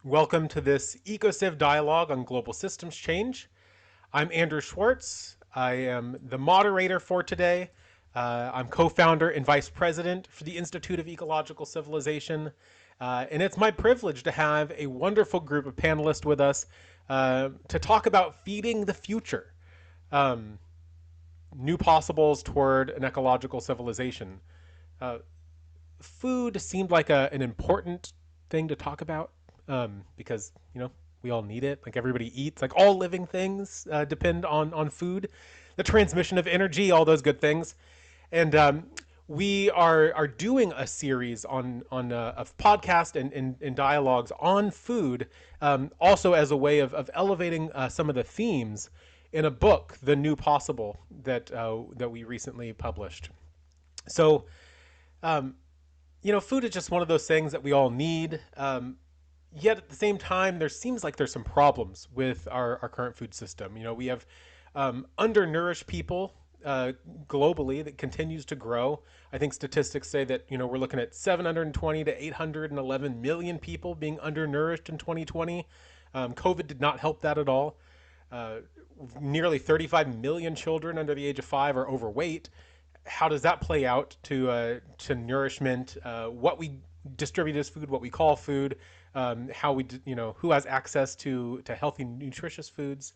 Welcome to this EcoCiv Dialogue on global systems change. I'm Andrew Schwartz. I am the moderator for today. I'm co-founder and vice president for the Institute of Ecological Civilization. And it's my privilege to have a wonderful group of panelists with us to talk about feeding the future, um, new possibles toward an ecological civilization. Uh, Food seemed like an important thing to talk about because we all need it. Like everybody eats. Like all living things depend on food, the transmission of energy, all those good things. And we are doing a series on a podcast and dialogues on food, also as a way of elevating some of the themes in a book, The New Possible, that we recently published. So food is just one of those things that we all need. Yet at the same time, there seems like there's some problems with our current food system. We have undernourished people globally that continues to grow. I think statistics say that we're looking at 720 to 811 million people being undernourished in 2020. COVID did not help that at all. Uh, Nearly 35 million children under the age of 5 are overweight. How does that play out to nourishment? What we distribute as food, what we call food, how we who has access to healthy, nutritious foods.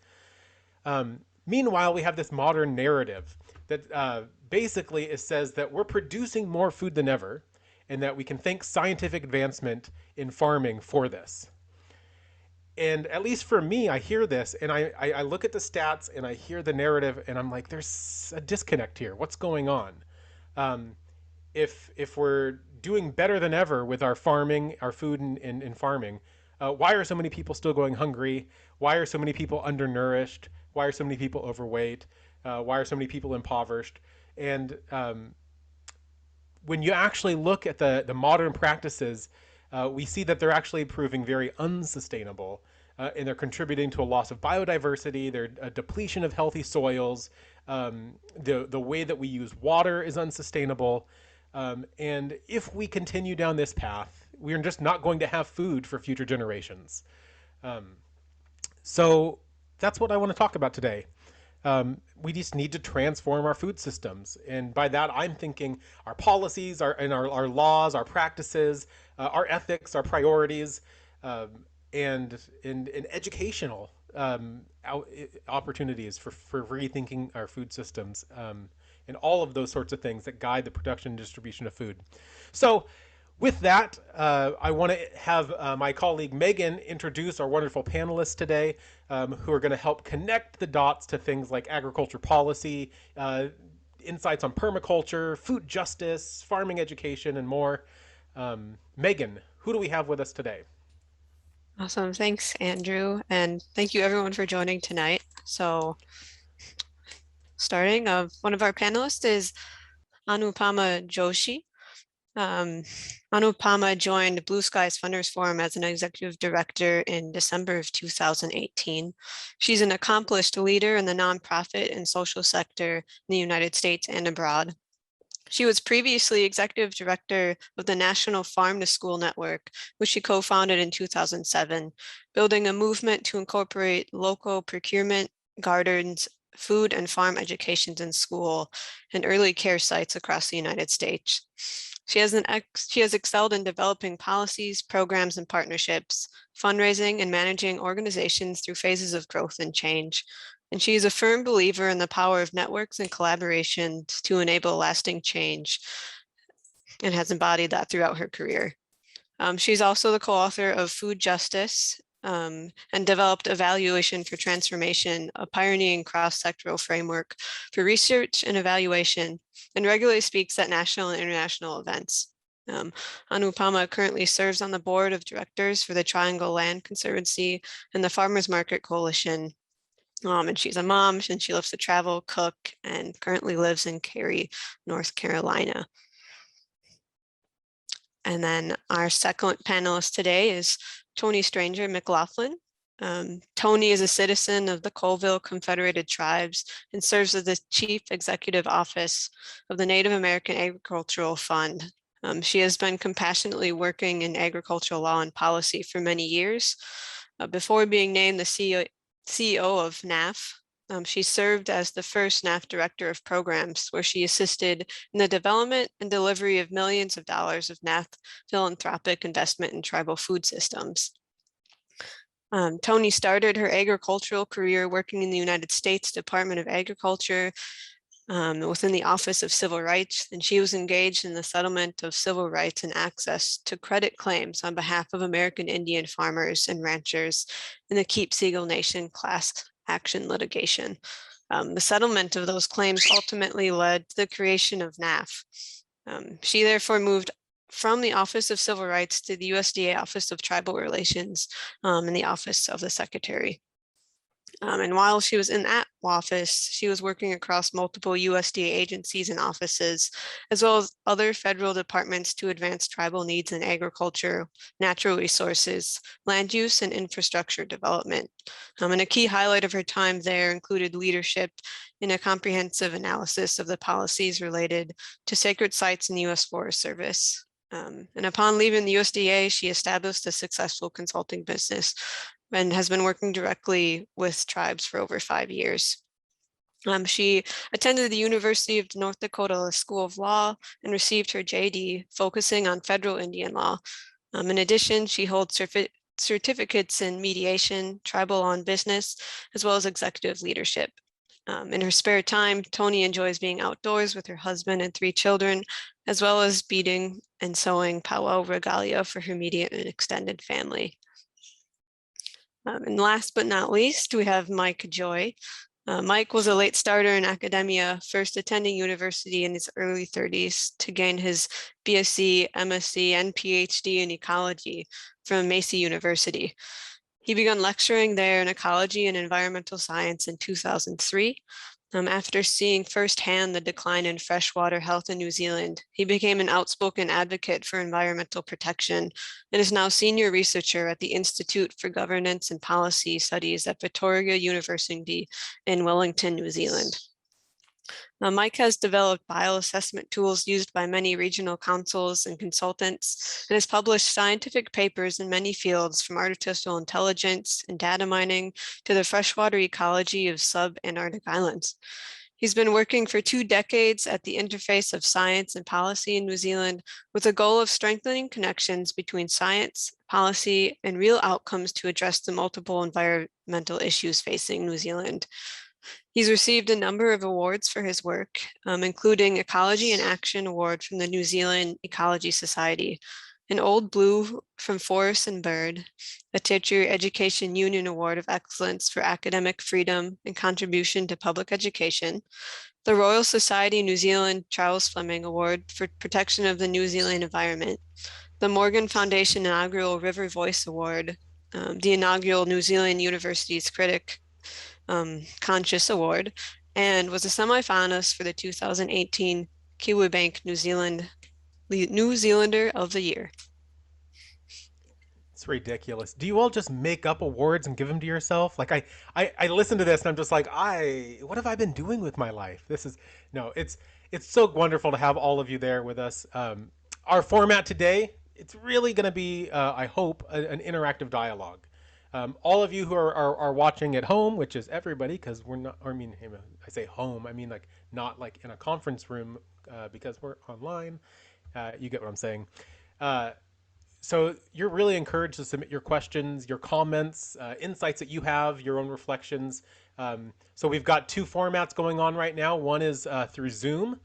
Meanwhile, we have this modern narrative that basically it says that we're producing more food than ever, and that we can thank scientific advancement in farming for this. And at least for me, I hear this and I look at the stats and I hear the narrative and I'm like, there's a disconnect here. What's going on? Um, if we're doing better than ever with our farming, our food and farming, why are so many people still going hungry? Why are so many people undernourished? Why are so many people overweight? Why are so many people impoverished? And when you actually look at the modern practices, we see that they're actually proving very unsustainable. And they're contributing to a loss of biodiversity. They're a depletion of healthy soils. The way that we use water is unsustainable. And if we continue down this path, we're just not going to have food for future generations. Um, so that's what I want to talk about today. We just need to transform our food systems. And by that, I'm thinking our policies, our laws, our practices, our ethics, our priorities, and educational opportunities for rethinking our food systems, and all of those sorts of things that guide the production and distribution of food. So, with that, I want to have my colleague Megan introduce our wonderful panelists today, who are going to help connect the dots to things like agriculture policy, insights on permaculture, food justice, farming education, and more. Megan, who do we have with us today? Awesome. Thanks, Andrew. And thank you everyone for joining tonight. So starting, one of our panelists is Anupama Joshi. Anupama joined Blue Skies Funders Forum as an executive director in December of 2018. She's an accomplished leader in the nonprofit and social sector in the United States and abroad. She was previously executive director of the National Farm to School Network, which she co-founded in 2007, building a movement to incorporate local procurement, gardens, food and farm educations in school, and early care sites across the United States. She has excelled in developing policies, programs, and partnerships, fundraising, and managing organizations through phases of growth and change. And she is a firm believer in the power of networks and collaborations to enable lasting change, and has embodied that throughout her career. She's also the co-author of Food Justice, and developed Evaluation for Transformation, a pioneering cross-sectoral framework for research and evaluation, and regularly speaks at national and international events. Anupama currently serves on the board of directors for the Triangle Land Conservancy and the Farmers Market Coalition. And she's a mom, and she loves to travel, cook, and currently lives in Cary, North Carolina. And then our second panelist today is Tony Stranger McLaughlin. Tony is a citizen of the Colville Confederated Tribes and serves as the Chief Executive Office of the Native American Agricultural Fund, She has been compassionately working in agricultural law and policy for many years. Before being named the CEO of NAF, she served as the first NAF Director of Programs, where she assisted in the development and delivery of millions of dollars of NAF philanthropic investment in tribal food systems. Tony started her agricultural career working in the United States Department of Agriculture within the Office of Civil Rights, and she was engaged in the settlement of civil rights and access to credit claims on behalf of American Indian farmers and ranchers in the Keep Seagull Nation class action litigation. The settlement of those claims ultimately led to the creation of NAF. She therefore moved from the Office of Civil Rights to the USDA Office of Tribal Relations and the Office of the Secretary. And while she was in that office, she was working across multiple USDA agencies and offices, as well as other federal departments to advance tribal needs in agriculture, natural resources, land use, and infrastructure development. And a key highlight of her time there included leadership in a comprehensive analysis of the policies related to sacred sites in the U.S. Forest Service. And upon leaving the USDA, she established a successful consulting business and has been working directly with tribes for over 5 years. She attended the University of North Dakota School of Law and received her JD focusing on federal Indian law. In addition, she holds certificates in mediation, tribal law and business, as well as executive leadership. In her spare time, Tony enjoys being outdoors with her husband and 3 children, as well as beading and sewing powwow regalia for her immediate and extended family. And last but not least, we have Mike Joy. Mike was a late starter in academia, first attending university in his early 30s to gain his BSc, MSc, and PhD in ecology from Massey University. He began lecturing there in ecology and environmental science in 2003. After seeing firsthand the decline in freshwater health in New Zealand, he became an outspoken advocate for environmental protection and is now senior researcher at the Institute for Governance and Policy Studies at Victoria University in Wellington, New Zealand. Mike has developed bioassessment tools used by many regional councils and consultants and has published scientific papers in many fields from artificial intelligence and data mining to the freshwater ecology of sub-Antarctic islands. He's been working for 2 decades at the interface of science and policy in New Zealand with the goal of strengthening connections between science, policy, and real outcomes to address the multiple environmental issues facing New Zealand. He's received a number of awards for his work, including Ecology in Action Award from the New Zealand Ecology Society, an Old Blue from Forest and Bird, a Tertiary Education Union Award of Excellence for Academic Freedom and Contribution to Public Education, the Royal Society New Zealand Charles Fleming Award for Protection of the New Zealand Environment, the Morgan Foundation Inaugural River Voice Award, the inaugural New Zealand University's Critic Conscious Award, and was a semi-finalist for the 2018 Kiwibank New Zealander of the Year. It's ridiculous. Do you all just make up awards and give them to yourself? Like I listen to this and I'm just like, what have I been doing with my life? This is no, it's so wonderful to have all of you there with us. Our format today, it's really going to be, I hope, an interactive dialogue. All of you who are watching at home, which is everybody, because we're not, I mean, I say home, I mean like not like in a conference room because we're online. You get what I'm saying. So you're really encouraged to submit your questions, your comments, insights that you have, your own reflections. So we've got 2 formats going on right now. One is through Zoom.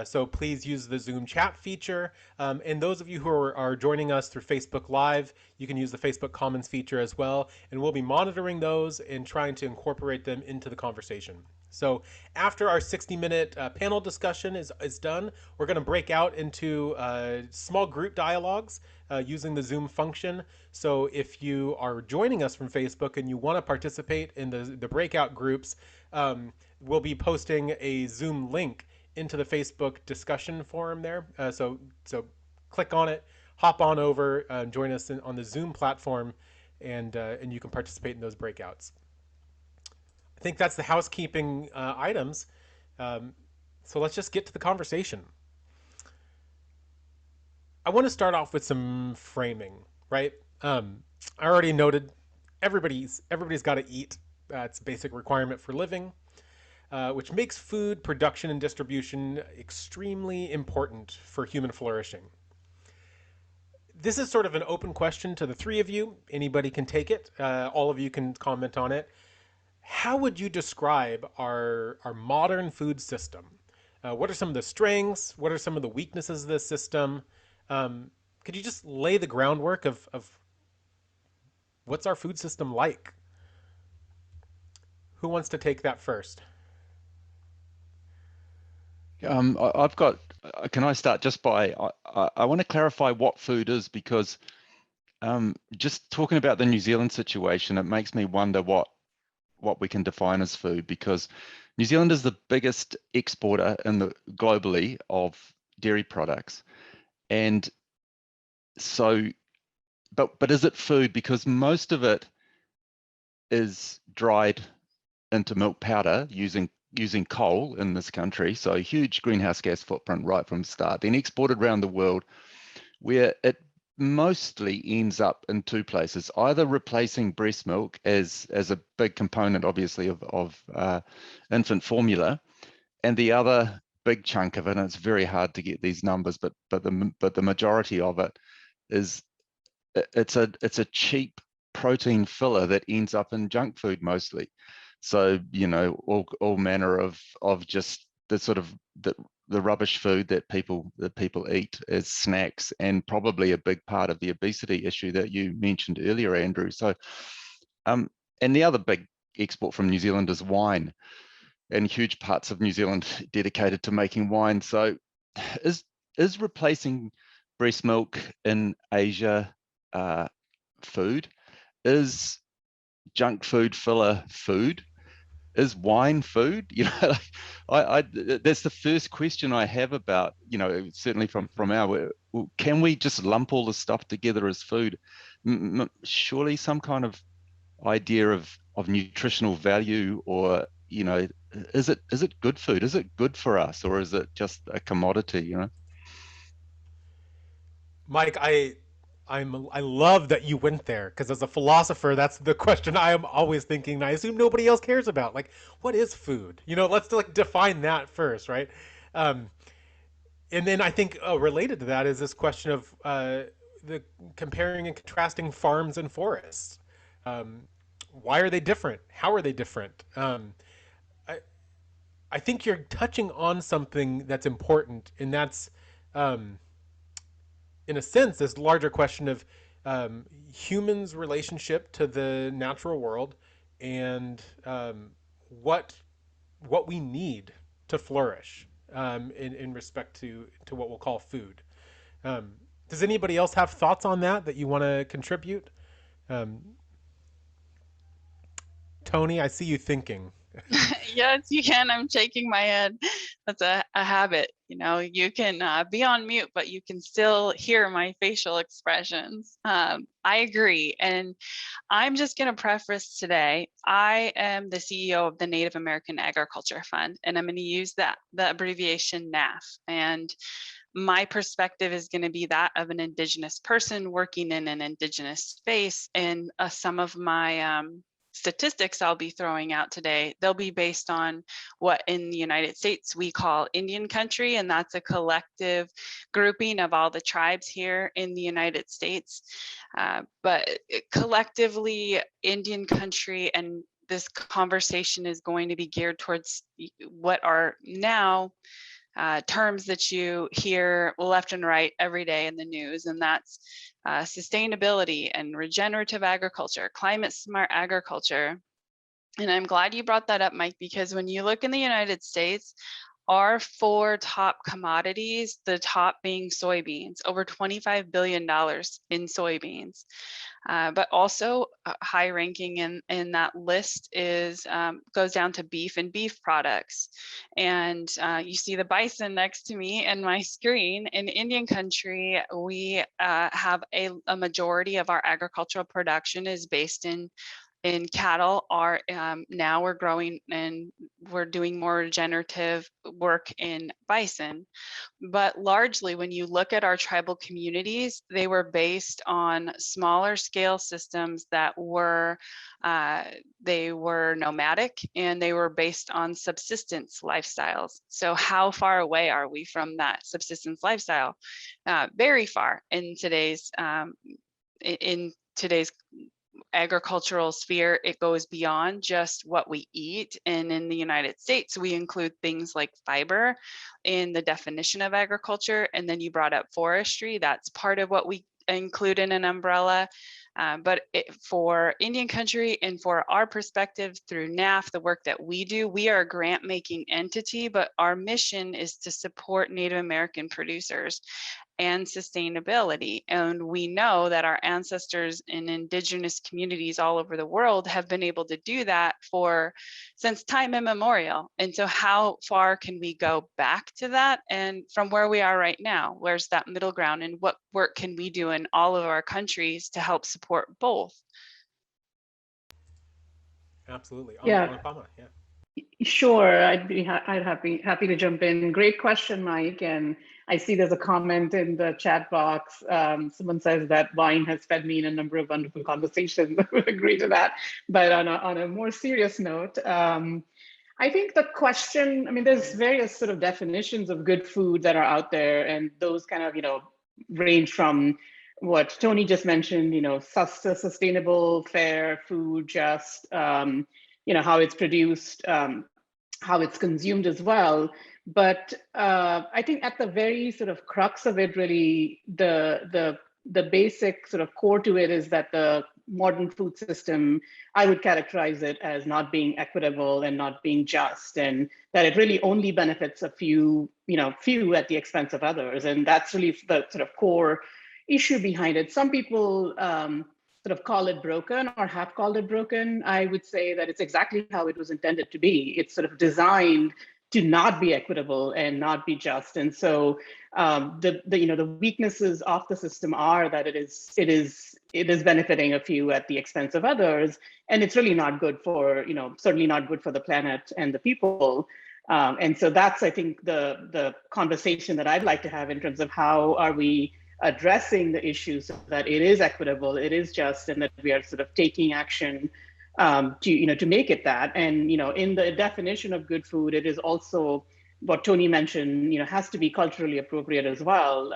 So please use the Zoom chat feature. And those of you who are joining us through Facebook Live, you can use the Facebook Commons feature as well. And we'll be monitoring those and trying to incorporate them into the conversation. So after our 60-minute panel discussion is done, we're going to break out into small group dialogues using the Zoom function. So if you are joining us from Facebook and you want to participate in the breakout groups, we'll be posting a Zoom link into the Facebook discussion forum there. So click on it, hop on over, join us on the Zoom platform, and you can participate in those breakouts. I think that's the housekeeping items. So let's just get to the conversation. I want to start off with some framing, right? I already noted everybody's got to eat. It's a basic requirement for living, which makes food production and distribution extremely important for human flourishing. This is sort of an open question to the three of you. Anybody can take it. All of you can comment on it. How would you describe our modern food system? What are some of the strengths? What are some of the weaknesses of this system? Could you just lay the groundwork of what's our food system like? Who wants to take that first? I've got. Can I start just by? I want to clarify what food is, because just talking about the New Zealand situation, it makes me wonder what we can define as food, because New Zealand is the biggest exporter globally of dairy products, and so, but is it food? Because most of it is dried into milk powder using coal in this country, so a huge greenhouse gas footprint right from the start, then exported around the world, where it mostly ends up in two places: either replacing breast milk as a big component, obviously, of infant formula, and the other big chunk of it, and it's very hard to get these numbers, but the majority of it is it's a cheap protein filler that ends up in junk food mostly. So, you know, all manner of just the sort of the rubbish food that people eat as snacks, and probably a big part of the obesity issue that you mentioned earlier, Andrew. So, and the other big export from New Zealand is wine, and huge parts of New Zealand dedicated to making wine. So, is replacing breast milk in Asia food? Is junk food filler food? Is wine food? You know, I that's the first question I have about, you know, certainly from our, can we just lump all this stuff together as food? Surely some kind of idea of nutritional value, or, you know, is it good food? Is it good for us, or is it just a commodity, you know? Mike, I love that you went there, because as a philosopher, that's the question I am always thinking. And I assume nobody else cares about. Like, what is food? You know, let's like define that first, right? Um, and then I think related to that is this question of the comparing and contrasting farms and forests. Um, why are they different? How are they different? I I think you're touching on something that's important, and that's um, in a sense, this larger question of humans' relationship to the natural world, and what what we need to flourish in respect to what we'll call food. Um, does anybody else have thoughts on that you want to contribute? Um, Tony, I see you thinking. Yes, you can. I'm shaking my head. That's a habit. You know, you can be on mute, but you can still hear my facial expressions. I agree. And I'm just going to preface today, I am the CEO of the Native American Agriculture Fund, and I'm going to use the abbreviation NAF. And my perspective is going to be that of an Indigenous person working in an Indigenous space. And some of my statistics I'll be throwing out today, they'll be based on what in the United States we call Indian country, and that's a collective grouping of all the tribes here in the United States. But collectively, Indian country, and this conversation is going to be geared towards what are now terms that you hear left and right every day in the news, and that's sustainability and regenerative agriculture, climate smart agriculture. And I'm glad you brought that up, Mike, because when you look in the United States, our four top commodities, the top being soybeans, over $25 billion in soybeans. But also high ranking in that list is goes down to beef and beef products. And you see the bison next to me in my screen. In Indian country, we have a majority of our agricultural production is based in in cattle are now we're growing and we're doing more regenerative work in bison. But largely, when you look at our tribal communities, they were based on smaller scale systems that were they were nomadic, and they were based on subsistence lifestyles. So how far away are we from that subsistence lifestyle? Very far in today's agricultural sphere. It goes beyond just what we eat. And in the United States, we include things like fiber in the definition of agriculture. And then you brought up forestry. That's part of what we include in an umbrella. But for Indian country and for our perspective through NAF, the work that we do, we are a grant making entity, but our mission is to support Native American producers and sustainability. And we know that our ancestors in indigenous communities all over the world have been able to do that since time immemorial. And so how far can we go back to that? And from where we are right now, where's that middle ground, and what work can we do in all of our countries to help support both? Absolutely. Yeah. Anupama, yeah. Sure, I'd happy to jump in. Great question, Mike. And I see there's a comment in the chat box. Someone says that wine has fed me in a number of wonderful conversations. I would agree to that. But on a more serious note, I think the question, I mean, there's various sort of definitions of good food that are out there, and those kind of, range from what Tony just mentioned, sustainable, fair food, just, how it's produced, how it's consumed as well. But I think at the very sort of crux of it, really, the basic sort of core to it is that the modern food system, I would characterize it as not being equitable and not being just, and that it really only benefits a few at the expense of others. And that's really the sort of core issue behind it. Some people sort of call it broken or have called it broken. I would say that it's exactly how it was intended to be. It's sort of designed to not be equitable and not be just. And so the weaknesses of the system are that it is benefiting a few at the expense of others, and it's really not good for certainly not good for the planet and the people. And so that's, I think, the conversation that I'd like to have in terms of how are we addressing the issues so that it is equitable, it is just, and that we are sort of taking action to make it that. And in the definition of good food, it is also what Tony mentioned, has to be culturally appropriate as well.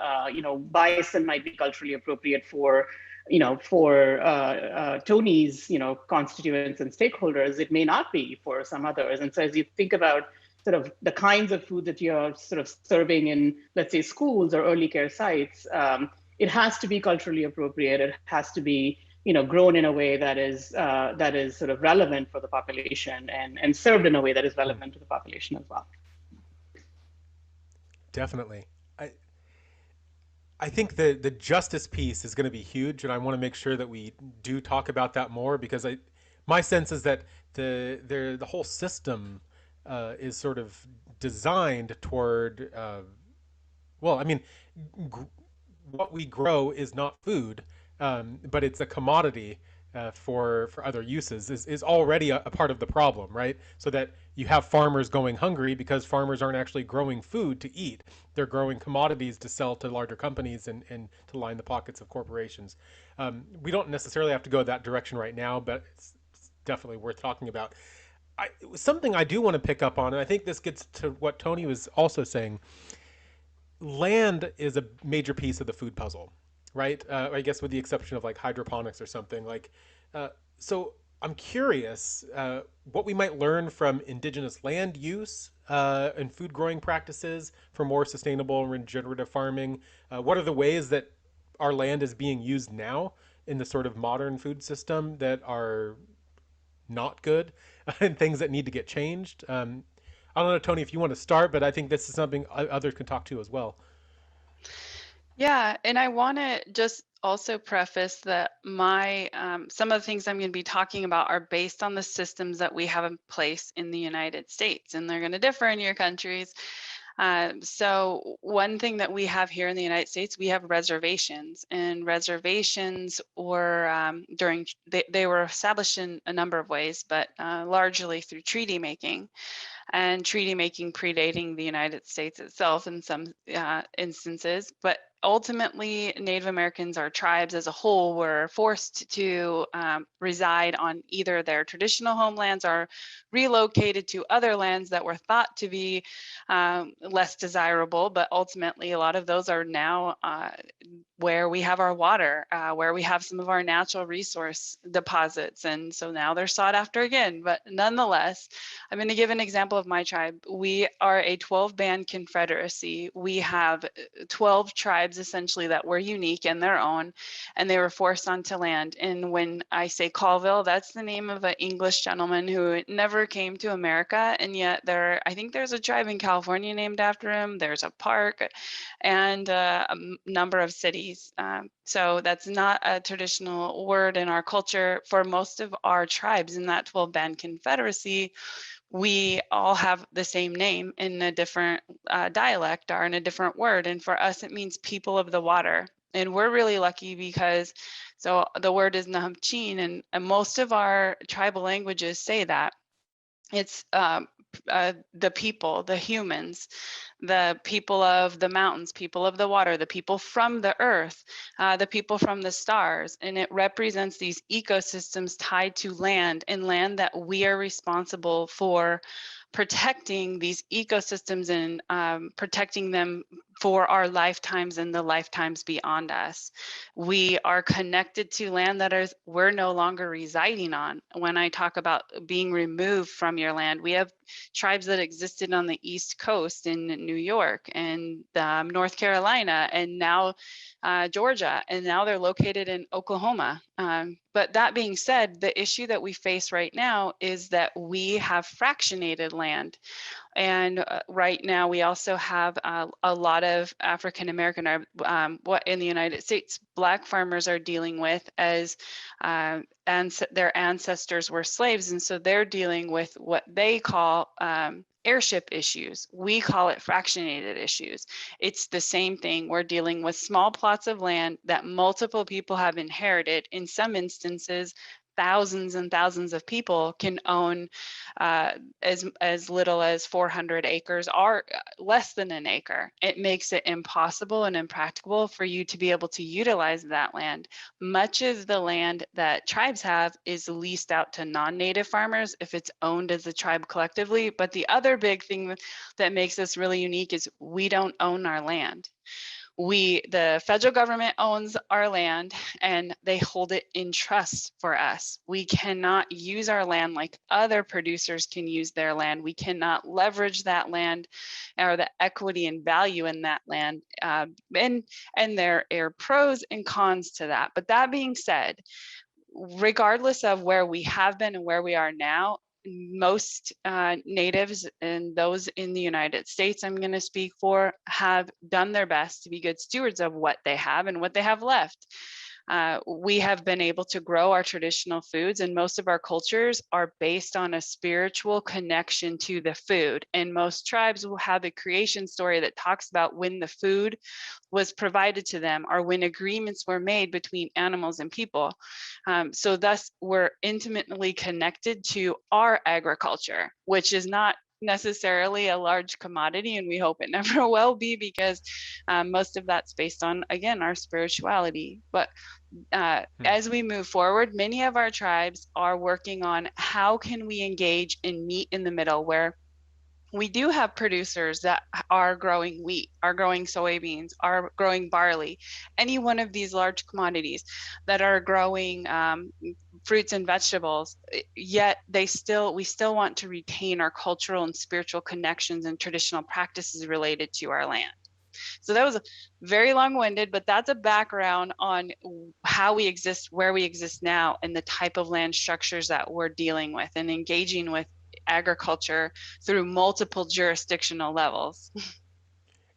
Bison might be culturally appropriate for Tony's constituents and stakeholders. It may not be for some others. And so as you think about sort of the kinds of food that you're sort of serving in, let's say, schools or early care sites, it has to be culturally appropriate. It has to be grown in a way that is sort of relevant for the population, and served in a way that is relevant to the population as well. Definitely. I think the justice piece is going to be huge, and I want to make sure that we do talk about that more, because my sense is that the whole system is sort of designed toward what we grow is not food, but it's a commodity for other uses is already a part of the problem, right? So that you have farmers going hungry because farmers aren't actually growing food to eat. They're growing commodities to sell to larger companies and to line the pockets of corporations. We don't necessarily have to go that direction right now, but it's definitely worth talking about. Something I do want to pick up on, and I think this gets to what Tony was also saying, land is a major piece of the food puzzle, right? I guess with the exception of like hydroponics or something. So I'm curious what we might learn from indigenous land use and food growing practices for more sustainable and regenerative farming. What are the ways that our land is being used now in the sort of modern food system that are not good and things that need to get changed? I don't know, Tony, if you want to start, but I think this is something others can talk to as well. Yeah, and I want to just also preface that some of the things I'm going to be talking about are based on the systems that we have in place in the United States, and they're going to differ in your countries. So one thing that we have here in the United States, we have reservations, and reservations were they were established in a number of ways, but largely through treaty making, and treaty making predating the United States itself in some instances. But ultimately, Native Americans, or tribes as a whole, were forced to reside on either their traditional homelands or relocated to other lands that were thought to be less desirable. But ultimately, a lot of those are now where we have our water, where we have some of our natural resource deposits. And so now they're sought after again. But nonetheless, I'm going to give an example of my tribe. We are a 12-band confederacy. We have 12 tribes essentially that were unique in their own, and they were forced onto land. And when I say Colville, that's the name of an English gentleman who never came to America. And yet I think there's a tribe in California named after him. There's a park and a number of cities. So that's not a traditional word in our culture. For most of our tribes in that 12-band confederacy, we all have the same name in a different dialect or in a different word. And for us, it means people of the water. And we're really lucky because, so the word is Nahamchin, and most of our tribal languages say that. It's the people, the humans, the people of the mountains, people of the water, the people from the earth, the people from the stars. And it represents these ecosystems tied to land, and land that we are responsible for protecting these ecosystems and protecting them for our lifetimes and the lifetimes beyond us. We are connected to land that we're no longer residing on. When I talk about being removed from your land, we have tribes that existed on the East Coast in New York and North Carolina, and now Georgia, and now they're located in Oklahoma. But that being said, the issue that we face right now is that we have fractionated land. And right now, we also have a lot of African American, what in the United States, Black farmers are dealing with as their ancestors were slaves. And so they're dealing with what they call heirship issues. We call it fractionated issues. It's the same thing. We're dealing with small plots of land that multiple people have inherited. In some instances, thousands and thousands of people can own as little as 400 acres or less than an acre. It makes it impossible and impractical for you to be able to utilize that land. Much of the land that tribes have is leased out to non-native farmers if it's owned as a tribe collectively. But the other big thing that makes us really unique is we don't own our land. The federal government owns our land and they hold it in trust for us. We cannot use our land like other producers can use their land. We cannot leverage that land or the equity and value in that land. And there are pros and cons to that. But that being said, regardless of where we have been and where we are now, most natives and those in the United States, I'm going to speak for, have done their best to be good stewards of what they have and what they have left. We have been able to grow our traditional foods, and most of our cultures are based on a spiritual connection to the food. And most tribes will have a creation story that talks about when the food was provided to them or when agreements were made between animals and people. So thus, we're intimately connected to our agriculture, which is not necessarily a large commodity, and we hope it never will be, because most of that's based on, again, our spirituality. But as we move forward, many of our tribes are working on how can we engage and meet in the middle, where we do have producers that are growing wheat, are growing soybeans, are growing barley, any one of these large commodities that are growing fruits and vegetables, yet we still want to retain our cultural and spiritual connections and traditional practices related to our land. So that was very long-winded, but that's a background on how we exist, where we exist now, and the type of land structures that we're dealing with and engaging with agriculture through multiple jurisdictional levels.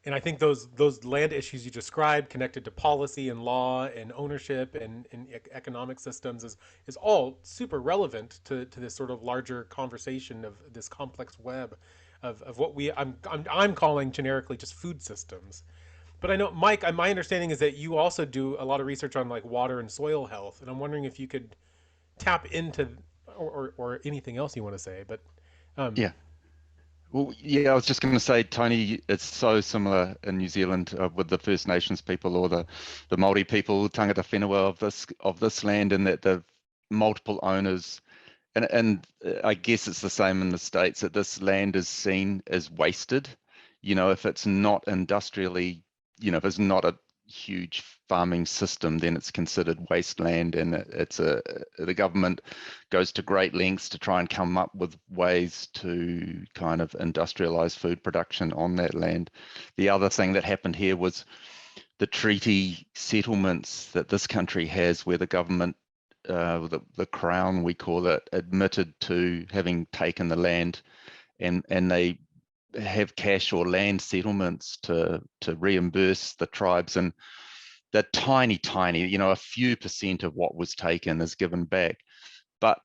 And I think those land issues you described, connected to policy and law and ownership and economic systems, is all super relevant to this sort of larger conversation of this complex web. of what I'm calling generically just food systems. But I know, Mike, my understanding is that you also do a lot of research on like water and soil health, and I'm wondering if you could tap into or anything else you want to say. But um, Yeah. Well, yeah, I was just going to say, Tony, it's so similar in New Zealand with the First Nations people or the Māori people, tangata whenua of this land, and that the multiple owners, and I guess it's the same in the States, that this land is seen as wasted. If it's not industrially, if it's not a huge farming system, then it's considered wasteland, and the government goes to great lengths to try and come up with ways to kind of industrialize food production on that land. The other thing that happened here was the treaty settlements that this country has, where the government, the Crown, we call it, admitted to having taken the land, and they have cash or land settlements to reimburse the tribes, and they're tiny, a few percent of what was taken is given back. But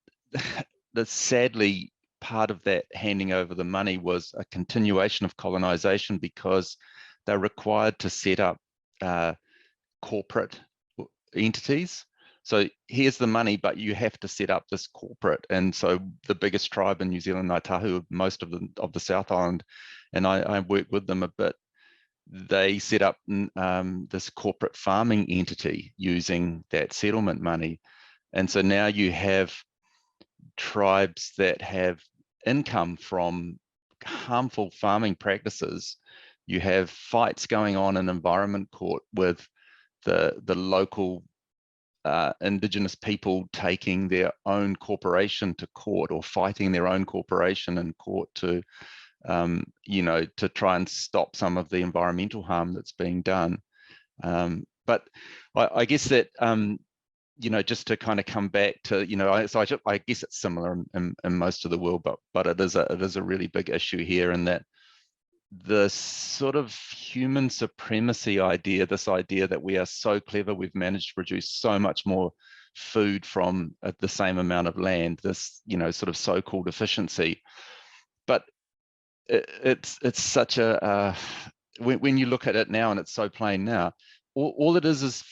sadly, part of that handing over the money was a continuation of colonization, because they're required to set up corporate entities. So here's the money, but you have to set up this corporate. And so the biggest tribe in New Zealand, Ngāi Tahu, most of the South Island, and I work with them a bit, they set up this corporate farming entity using that settlement money. And so now you have tribes that have income from harmful farming practices. You have fights going on in environment court with the local Indigenous people taking their own corporation to court, or fighting their own corporation in court to to try and stop some of the environmental harm that's being done. But I guess that just to kind of come back to, I guess it's similar in most of the world, but it is a really big issue here, in that the sort of human supremacy idea, this idea that we are so clever, we've managed to produce so much more food from the same amount of land, this sort of so-called efficiency. But it's such a when you look at it now, and it's so plain now, all it is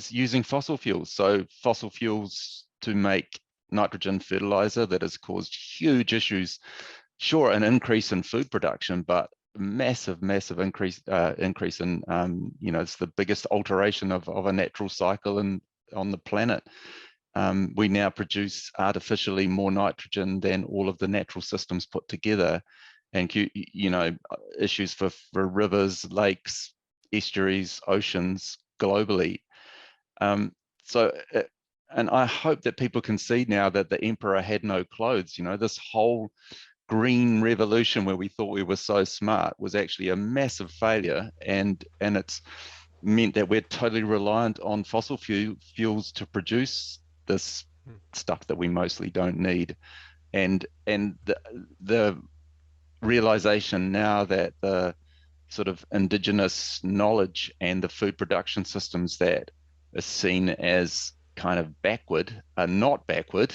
using fossil fuels. So fossil fuels to make nitrogen fertilizer that has caused huge issues. Sure, an increase in food production, but massive increase in it's the biggest alteration of a natural cycle on the planet. We now produce artificially more nitrogen than all of the natural systems put together, and issues for rivers, lakes, estuaries, oceans globally. And I hope that people can see now that the emperor had no clothes. This whole green revolution, where we thought we were so smart, was actually a massive failure, and it's meant that we're totally reliant on fossil fuels to produce this stuff that we mostly don't need. And the realization now that the sort of indigenous knowledge and the food production systems that are seen as kind of backward are not backward.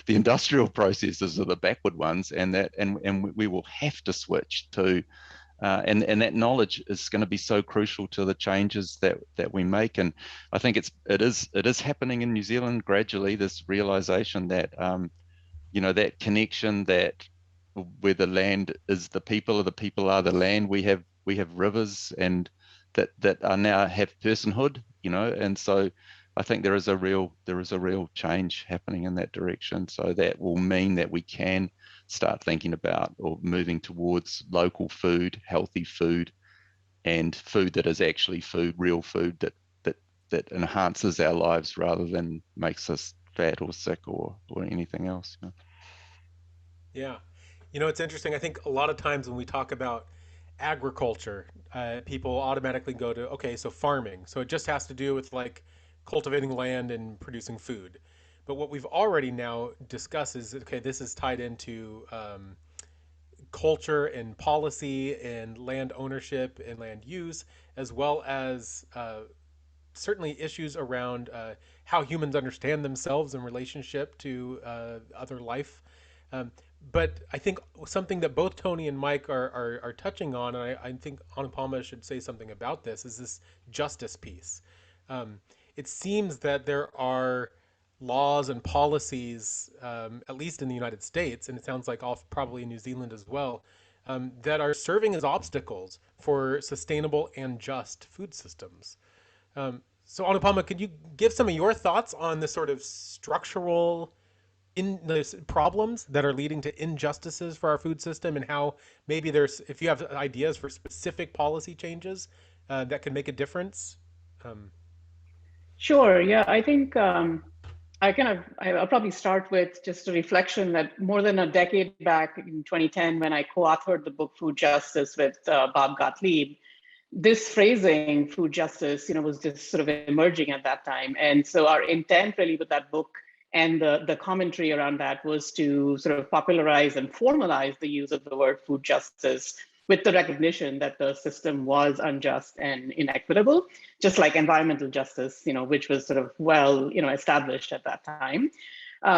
The industrial processes are the backward ones, and we will have to switch to and that knowledge is going to be so crucial to the changes that we make. And I think it is happening in New Zealand gradually, this realization that that connection, that where the land is the people, or the people are the land. We have rivers, and that are now have personhood, and so I think there is a real change happening in that direction. So that will mean that we can start thinking about, or moving towards, local food, healthy food, and food that is actually food, real food that enhances our lives rather than makes us fat or sick or anything else. Yeah. It's interesting. I think a lot of times when we talk about agriculture, people automatically go to, okay, so farming. So it just has to do with like cultivating land and producing food. But what we've already now discussed is, okay, this is tied into culture and policy and land ownership and land use, as well as certainly issues around how humans understand themselves in relationship to other life. Um, But I think something that both Tony and Mike are touching on, and I think Anupama should say something about this, is this justice piece. Um, it seems that there are laws and policies, at least in the United States, and it sounds like probably in New Zealand as well, that are serving as obstacles for sustainable and just food systems. So, Anupama, could you give some of your thoughts on the sort of structural in the problems that are leading to injustices for our food system, and how maybe there's, if you have ideas for specific policy changes that could make a difference? Um, Sure. Yeah, I think I'll probably start with just a reflection that more than a decade back in 2010, when I co-authored the book Food Justice with Bob Gottlieb, this phrasing, food justice, was just sort of emerging at that time. And so our intent really with that book and the commentary around that was to sort of popularize and formalize the use of the word food justice, with the recognition that the system was unjust and inequitable, just like environmental justice, which was sort of well, established at that time.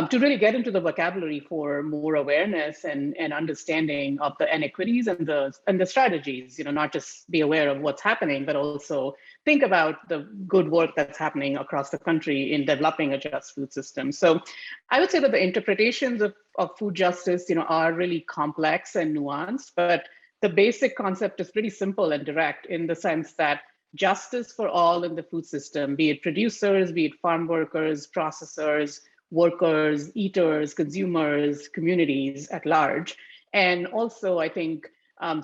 To really get into the vocabulary for more awareness and understanding of the inequities and the strategies, not just be aware of what's happening, but also think about the good work that's happening across the country in developing a just food system. So I would say that the interpretations of food justice, are really complex and nuanced, but the basic concept is pretty simple and direct, in the sense that justice for all in the food system, be it producers, be it farm workers, processors, workers, eaters, consumers, communities at large. And also, I think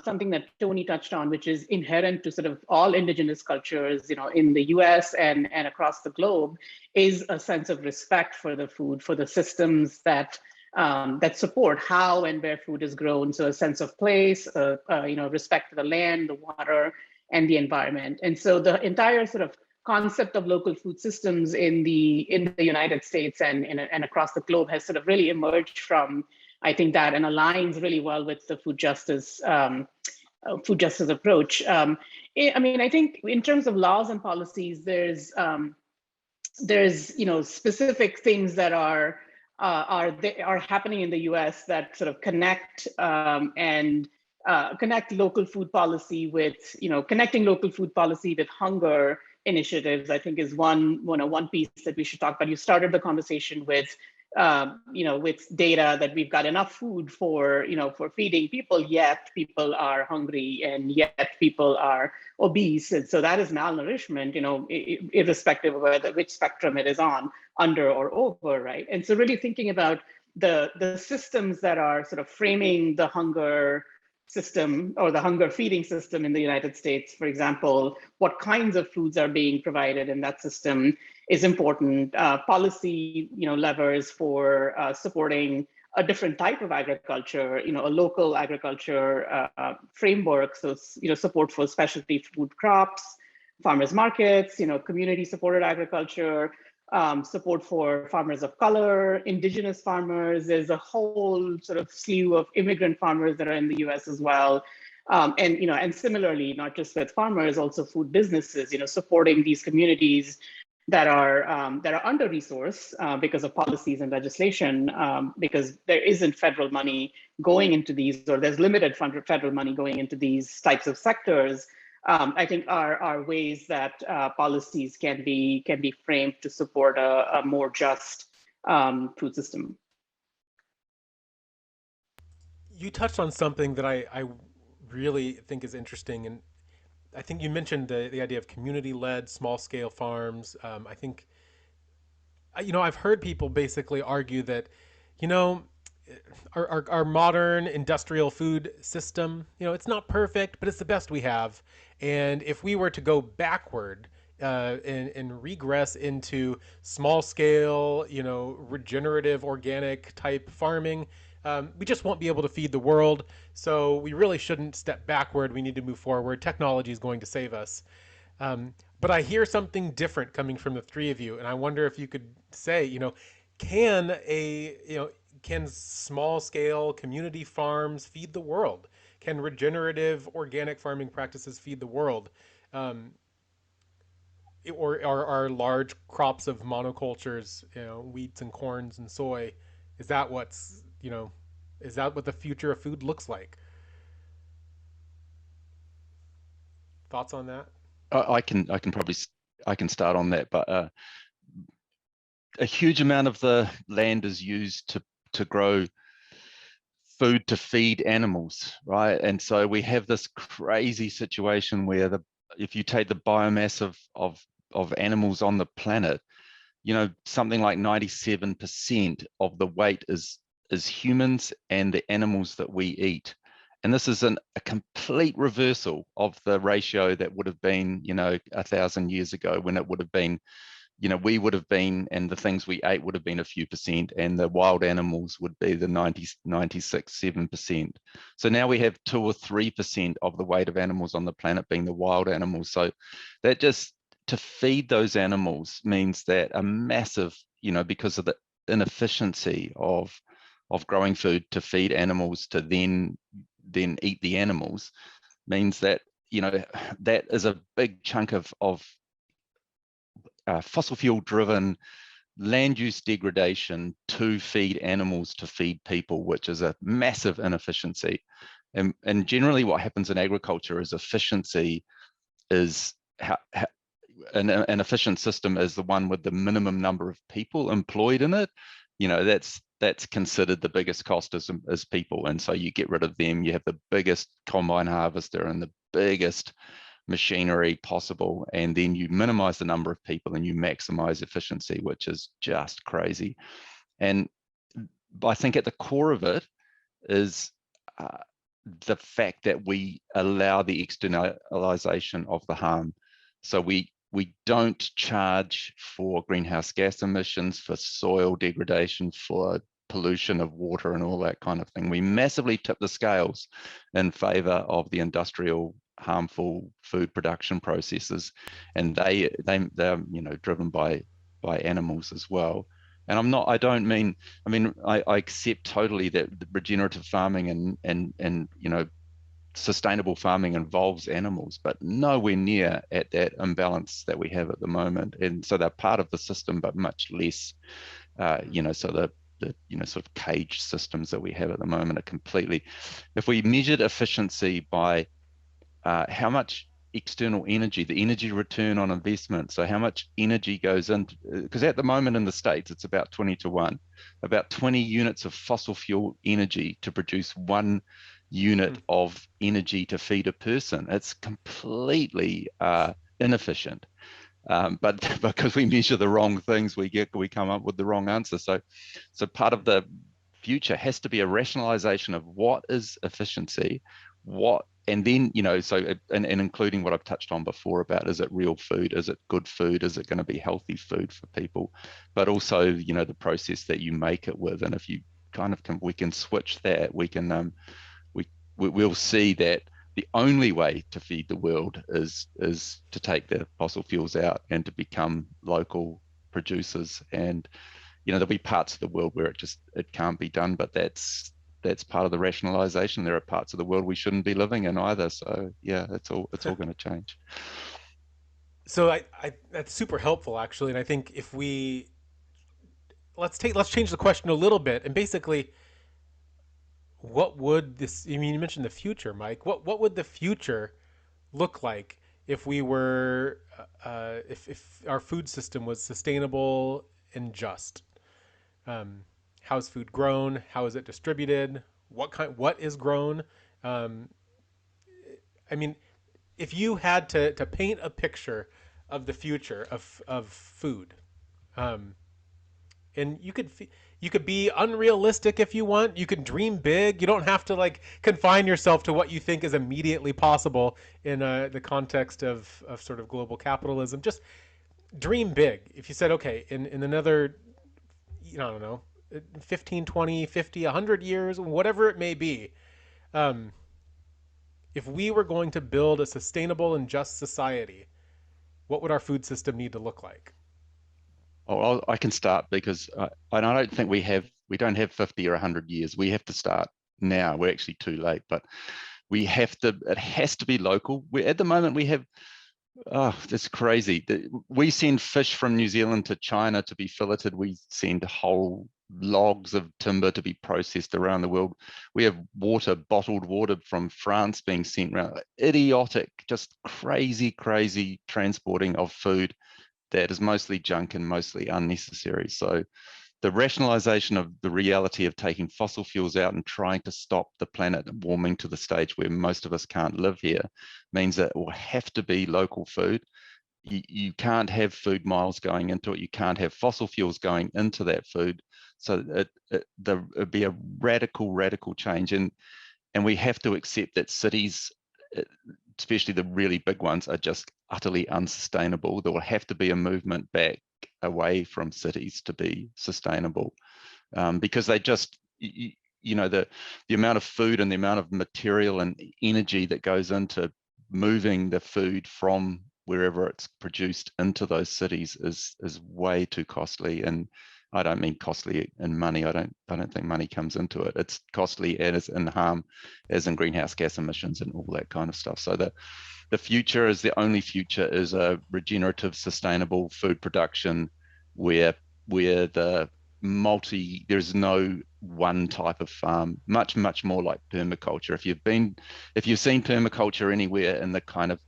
something that Tony touched on, which is inherent to sort of all indigenous cultures, in the US and across the globe, is a sense of respect for the food, for the systems that support how and where food is grown. So a sense of place, respect for the land, the water, and the environment. And so the entire sort of concept of local food systems in the United States and across the globe has sort of really emerged from, I think, that, and aligns really well with the food justice approach. I think in terms of laws and policies, there's specific things that are happening in the U.S. that sort of connect and connect local food policy with, connecting local food policy with hunger initiatives, I think, is one piece that we should talk about. You started the conversation with, with data that we've got enough food for feeding people, yet people are hungry, and yet people are obese. And so that is malnourishment, irrespective of which spectrum it is on, under or over, right? And so really thinking about the systems that are sort of framing the hunger system or the hunger feeding system in the United States, for example, what kinds of foods are being provided in that system is important. Policy, levers for supporting a different type of agriculture, a local agriculture framework. So, support for specialty food crops, farmers markets, community supported agriculture, support for farmers of color, indigenous farmers. There's a whole sort of slew of immigrant farmers that are in the US as well. And similarly, not just with farmers, also food businesses, supporting these communities that are under-resourced because of policies and legislation, because there isn't federal money going into these, or there's limited federal money going into these types of sectors. I think are ways that policies can be framed to support a more just food system. you touched on something that I really think is interesting, and I think you mentioned the idea of community-led, small-scale farms. I think, I've heard people basically argue that, you know, our modern industrial food system, it's not perfect, but it's the best we have. And if we were to go backward and regress into small scale, regenerative, organic type farming, we just won't be able to feed the world. So we really shouldn't step backward. We need to move forward. Technology is going to save us. But I hear something different coming from the three of you, and I wonder if you could say, can can small scale community farms feed the world? Can regenerative organic farming practices feed the world? Um, or are large crops of monocultures, wheats and corns and soy, is that what's Is that what the future of food looks like? Thoughts on that? I can probably start on that, but a huge amount of the land is used to grow food to feed animals, right? And so we have this crazy situation where if you take the biomass of animals on the planet, you know, something like 97% of the weight is humans and the animals that we eat. And this is a complete reversal of the ratio that would have been, you know, 1,000 years ago, when it would have been, you know, we would have been, and the things we ate would have been a few percent, and the wild animals would be the 96, 7%. So now we have 2 or 3% of the weight of animals on the planet being the wild animals. So that just, to feed those animals means that a massive, you know, because of the inefficiency of growing food to feed animals to then eat the animals, means that, you know, that is a big chunk of fossil fuel driven land use degradation to feed animals to feed people, which is a massive inefficiency. And generally what happens in agriculture is efficiency is an efficient system is the one with the minimum number of people employed in it. You know, that's considered the biggest cost is people. And so you get rid of them, you have the biggest combine harvester and the biggest machinery possible, and then you minimize the number of people and you maximize efficiency, which is just crazy. And I think at the core of it is the fact that we allow the externalization of the harm. So we don't charge for greenhouse gas emissions, for soil degradation, for pollution of water and all that kind of thing. We massively tip the scales in favor of the industrial harmful food production processes, and they're, you know, driven by animals as well. And I accept totally that the regenerative farming and you know, sustainable farming involves animals, but nowhere near at that imbalance that we have at the moment. And so they're part of the system, but much less. You know, so the you know, sort of cage systems that we have at the moment are completely. If we measured efficiency by how much external energy, the energy return on investment, so how much energy goes into, because at the moment in the States, it's about 20 to 1, about 20 units of fossil fuel energy to produce 1 unit of energy to feed a person. It's completely inefficient. But because we measure the wrong things, we come up with the wrong answer. So part of the future has to be a rationalization of what is efficiency, and then, you know, so and including what I've touched on before about, is it real food, is it good food, is it going to be healthy food for people, but also, you know, the process that you make it with. And if you kind of we can switch that, we can we'll see that the only way to feed the world is to take the fossil fuels out and to become local producers. And, you know, there'll be parts of the world where it can't be done, but that's part of the rationalization. There are parts of the world we shouldn't be living in either. So yeah, it's all going to change. So that's super helpful, actually. And I think if let's change the question a little bit, and basically, what would this, I mean, you mentioned the future, Mike, what would the future look like if we were if our food system was sustainable and just? How's food grown? How is it distributed? What is grown? Um, I mean, if you had to paint a picture of the future of food, um, and you could be unrealistic if you want. You can dream big. You don't have to like confine yourself to what you think is immediately possible in the context of sort of global capitalism. Just dream big. If you said, okay, in another, I don't know, 15, 20, 50, 100 years, whatever it may be, um, if we were going to build a sustainable and just society, what would our food system need to look like? Oh, I can start, because I don't think we don't have 50 or 100 years. We have to start now. We're actually too late, but we have to. It has to be local. At the moment we have. Oh, that's crazy. We send fish from New Zealand to China to be filleted. We send whole logs of timber to be processed around the world. We have water, bottled water from France being sent around. Idiotic, just crazy, crazy transporting of food that is mostly junk and mostly unnecessary. So the rationalization of the reality of taking fossil fuels out and trying to stop the planet warming to the stage where most of us can't live here means that it will have to be local food. You can't have food miles going into it. You can't have fossil fuels going into that food. So it'd be a radical change. And we have to accept that cities, especially the really big ones, are just utterly unsustainable. There will have to be a movement back away from cities to be sustainable, because they just, you know, the amount of food and the amount of material and energy that goes into moving the food from wherever it's produced into those cities is way too costly. And I don't mean costly in money. I don't think money comes into it. It's costly as in harm, as in greenhouse gas emissions and all that kind of stuff. So the future is, the only future is a regenerative, sustainable food production where there's no one type of farm, much more like permaculture. If you've seen permaculture anywhere in the kind of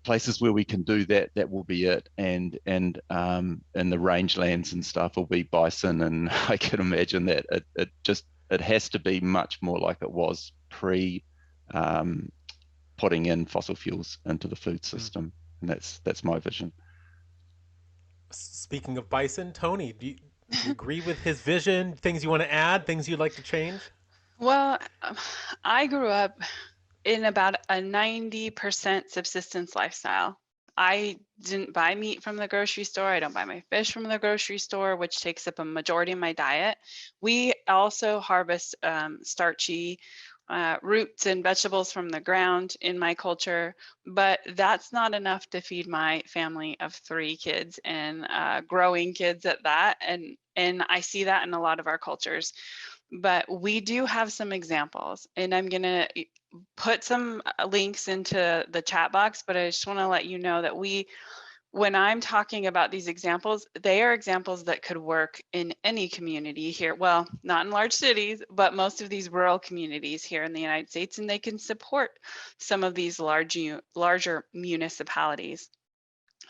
places where we can do that, that will be it. And in the rangelands and stuff will be bison, and I can imagine that it has to be much more like it was pre putting in fossil fuels into the food system. And that's my vision. Speaking of bison, Tony, do you agree with his vision? Things you want to add? Things you'd like to change? Well, I grew up in about a 90% subsistence lifestyle. I didn't buy meat from the grocery store. I don't buy my fish from the grocery store, which takes up a majority of my diet. We also harvest starchy roots and vegetables from the ground in my culture, but that's not enough to feed my family of 3 kids and growing kids at that. And I see that in a lot of our cultures. But we do have some examples, and I'm going to put some links into the chat box, but I just want to let you know that when I'm talking about these examples, they are examples that could work in any community here. Well, not in large cities, but most of these rural communities here in the United States, and they can support some of these larger municipalities.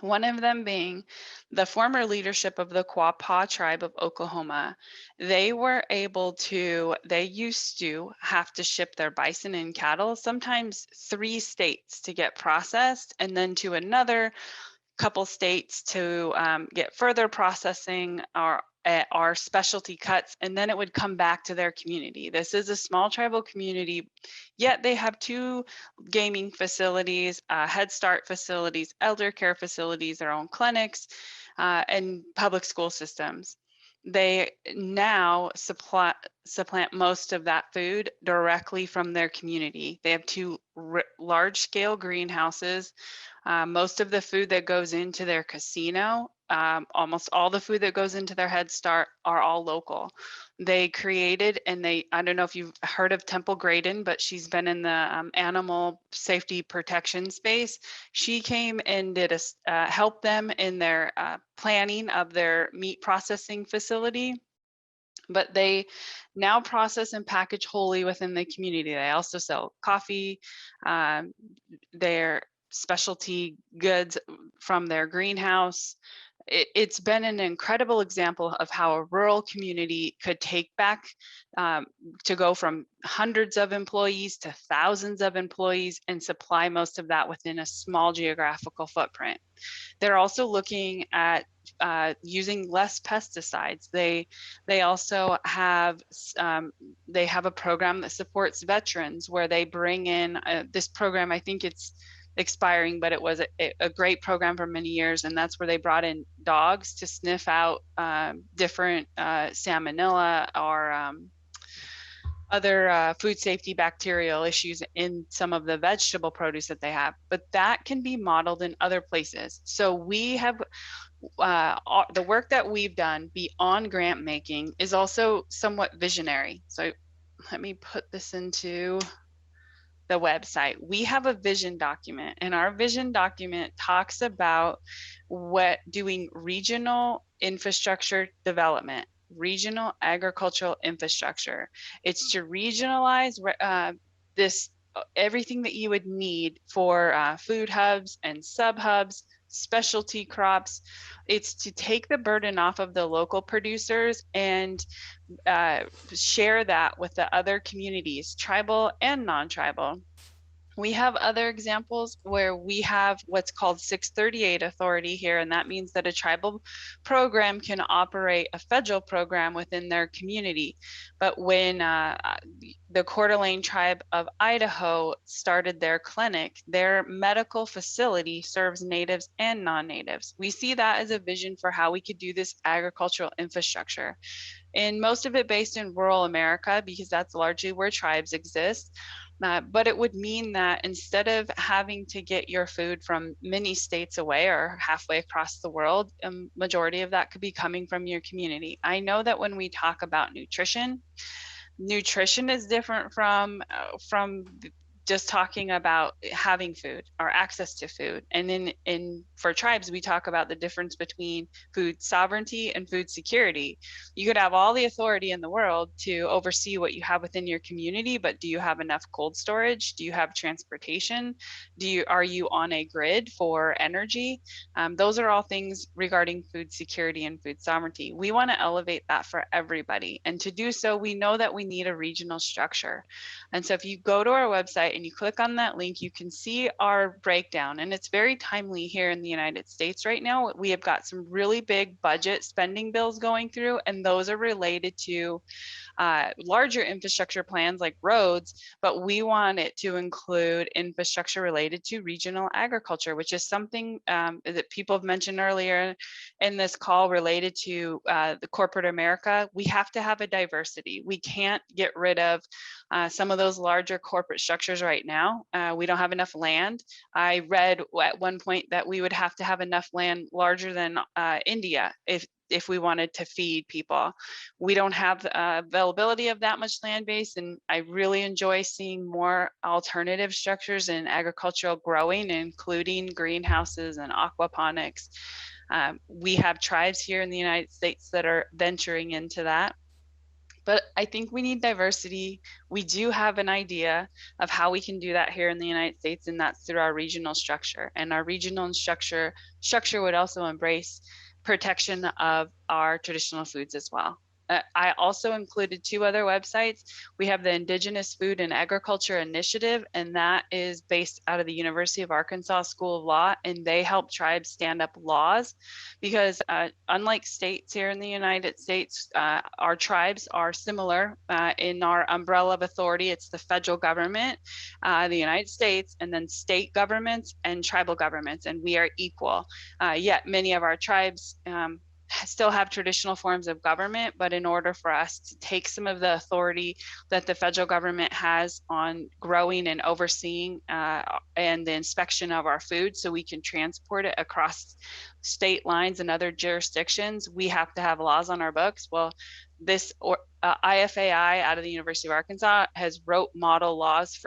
One of them being the former leadership of the Quapaw tribe of Oklahoma. They used to have to ship their bison and cattle, sometimes 3 states to get processed, and then to another couple states to get further processing our specialty cuts, and then it would come back to their community. This is a small tribal community, yet they have 2 gaming facilities, Head Start facilities, elder care facilities, their own clinics, and public school systems. They now supplant most of that food directly from their community. They have 2 large-scale greenhouses. Most of the food that goes into their casino, almost all the food that goes into their Head Start are all local. They created, and I don't know if you've heard of Temple Grayden, but she's been in the animal safety protection space. She came and did help them in their planning of their meat processing facility. But they now process and package wholly within the community. They also sell coffee, their specialty goods from their greenhouse. It's been an incredible example of how a rural community could take back to go from hundreds of employees to thousands of employees and supply most of that within a small geographical footprint. They're also looking at using less pesticides. They also have a program that supports veterans, where they bring in this program. I think it's expiring, but it was a great program for many years, and that's where they brought in dogs to sniff out different salmonella or other food safety bacterial issues in some of the vegetable produce that they have. But that can be modeled in other places. So we have the work that we've done beyond grant making is also somewhat visionary. So let me put this into the website. We have a vision document, and our vision document talks about doing regional infrastructure development. regional agricultural infrastructure. It's to regionalize this everything that you would need for food hubs and sub hubs, specialty crops. It's to take the burden off of the local producers and share that with the other communities, tribal and non-tribal. We have other examples where we have what's called 638 authority here, and that means that a tribal program can operate a federal program within their community. But when the Coeur d'Alene tribe of Idaho started their clinic, their medical facility serves natives and non-natives. We see that as a vision for how we could do this agricultural infrastructure. And most of it based in rural America, because that's largely where tribes exist. But it would mean that instead of having to get your food from many states away or halfway across the world, a majority of that could be coming from your community. I know that when we talk about nutrition is different from just talking about having food or access to food. And then for tribes, we talk about the difference between food sovereignty and food security. You could have all the authority in the world to oversee what you have within your community, but do you have enough cold storage? Do you have transportation? Are you on a grid for energy? Those are all things regarding food security and food sovereignty. We want to elevate that for everybody. And to do so, we know that we need a regional structure. And so if you go to our website and you click on that link, you can see our breakdown. And it's very timely here in the United States right now. We have got some really big budget spending bills going through, and those are related to larger infrastructure plans like roads, but we want it to include infrastructure related to regional agriculture, which is something that people have mentioned earlier in this call related to the corporate America. We have to have a diversity. We can't get rid of some of those larger corporate structures right now. We don't have enough land. I read at one point that we would have to have enough land larger than India if we wanted to feed people. We don't have availability of that much land base, and I really enjoy seeing more alternative structures in agricultural growing, including greenhouses and aquaponics. We have tribes here in the United States that are venturing into that. But I think we need diversity. We do have an idea of how we can do that here in the United States, and that's through our regional structure. And our regional structure would also embrace protection of our traditional foods as well. I also included 2 other websites. We have the Indigenous Food and Agriculture Initiative, and that is based out of the University of Arkansas School of Law, and they help tribes stand up laws because unlike states here in the United States, our tribes are similar in our umbrella of authority. It's the federal government, the United States, and then state governments and tribal governments, and we are equal. Yet many of our tribes still have traditional forms of government, but in order for us to take some of the authority that the federal government has on growing and overseeing and the inspection of our food so we can transport it across state lines and other jurisdictions, we have to have laws on our books. Well, this IFAI out of the University of Arkansas has wrote model laws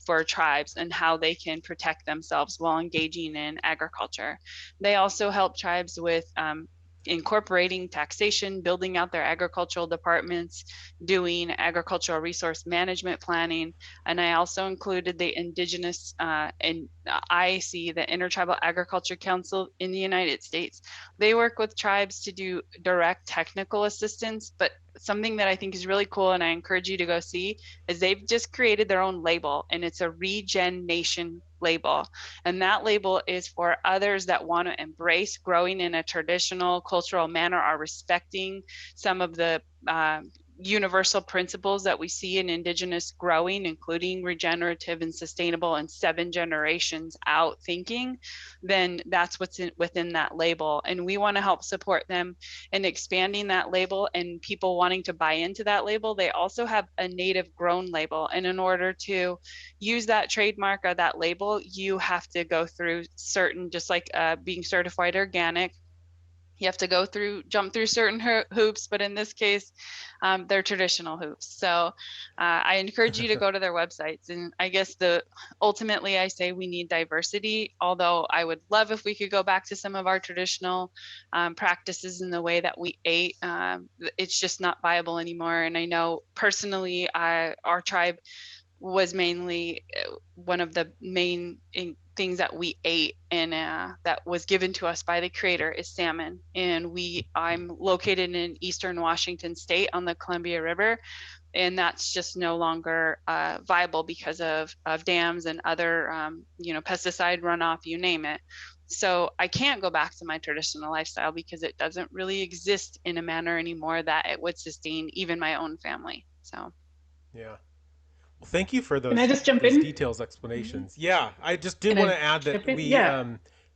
for tribes and how they can protect themselves while engaging in agriculture. They also help tribes with incorporating taxation, building out their agricultural departments, doing agricultural resource management planning. And I also included the Indigenous and IAC, the Intertribal Agriculture Council in the United States. They work with tribes to do direct technical assistance, but something that I think is really cool and I encourage you to go see is they've just created their own label, and it's a Regen Nation label. And that label is for others that want to embrace growing in a traditional cultural manner, are respecting some of the universal principles that we see in Indigenous growing, including regenerative and sustainable and 7 generations out thinking, then that's what's within that label. And we want to help support them in expanding that label and people wanting to buy into that label. They also have a native grown label. And in order to use that trademark or that label, you have to go through certain, just like being certified organic, You have to jump through certain hoops, but in this case, they're traditional hoops. So I encourage you to go to their websites. And I guess ultimately I say we need diversity, although I would love if we could go back to some of our traditional practices in the way that we ate. It's just not viable anymore. And I know personally, our tribe was mainly one of the main things that we ate, and that was given to us by the creator is salmon. And I'm located in eastern Washington state on the Columbia River, and that's just no longer viable because of dams and other pesticide runoff, you name it. So I can't go back to my traditional lifestyle because it doesn't really exist in a manner anymore that it would sustain even my own family. So Yeah. Well, thank you for Can I those just jump in? details explanations. Yeah, I just did Can want I to add that jump in? Yeah.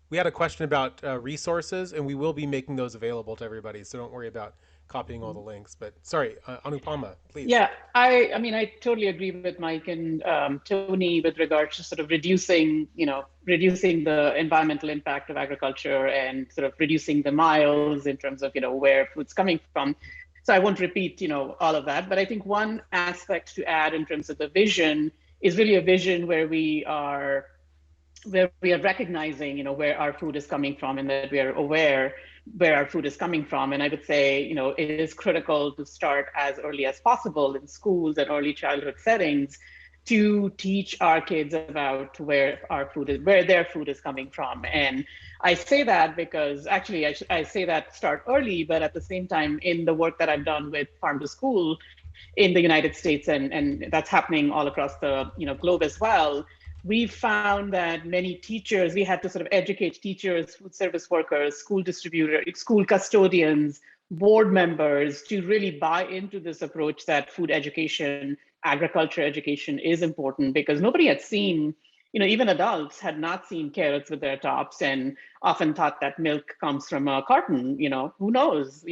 we had a question about resources, and we will be making those available to everybody. So don't worry about copying all the links. But sorry, Anupama, please. Yeah, I mean, I totally agree with Mike and Tony with regards to sort of reducing the environmental impact of agriculture and sort of reducing the miles in terms of, where food's coming from. So I won't repeat, all of that. But I think one aspect to add in terms of the vision is really a vision where we are recognizing, where our food is coming from, and that we are aware where our food is coming from. And I would say, it is critical to start as early as possible in schools and early childhood settings to teach our kids about where their food is coming from. And I say that because actually I say that start early, but at the same time, in the work that I've done with Farm to School in the United States, and that's happening all across the globe as well, we found that many teachers, we had to sort of educate teachers, food service workers, school distributors, school custodians, board members to really buy into this approach that food education, agriculture education is important, because nobody had seen, even adults had not seen carrots with their tops and often thought that milk comes from a carton. Who knows,